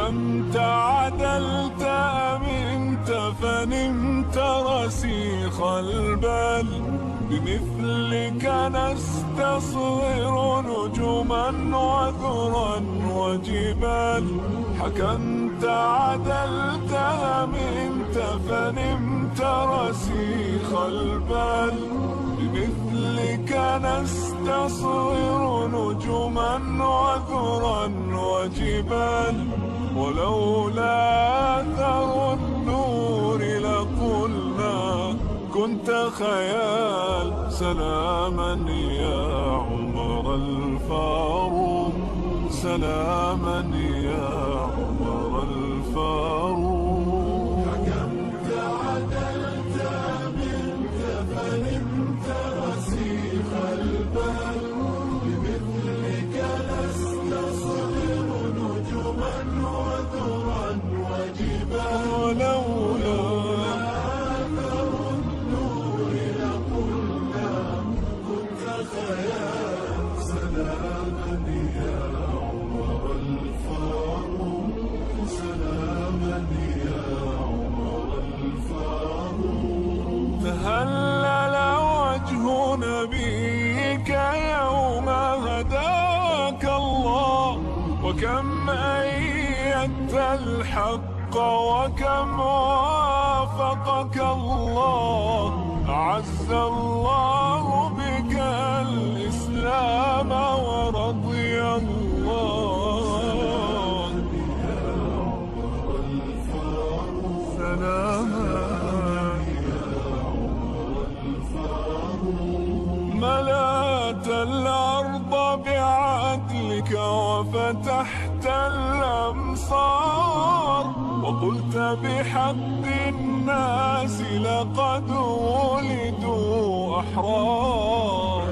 حكمت عدلت أمنت فنمت رسيخ البال، بمثلك نستصغر نجما وذرا وجبال. حكمت عدلت أمنت فنمت رسيخ البال، بمثلك نستصغر نجما وذرا وجبال. ولولا أثر النور لقلنا كنت خيال. سلاما يا عمر الفاروق، سلاما يا عمر الفاروق. حكمت عدلت أمنت فنمت رسيخ البال، بمثلك نستصغر نجما وذرا وجبال. ولولا أثر النور لقلنا كنت خيال. سلاما يا عمر الفاروق، سلاما يا عمر الفاروق. تهلل وجه نبيك يوم هداك الله، وكم أيدت الحق وكم وافقك الله. أعز الله بك الإسلام ورضي الله. سلاما ملأت الأرض بعدلك وفتحت الأمصار، وقلت بحق الناس لقد ولدوا أحرار.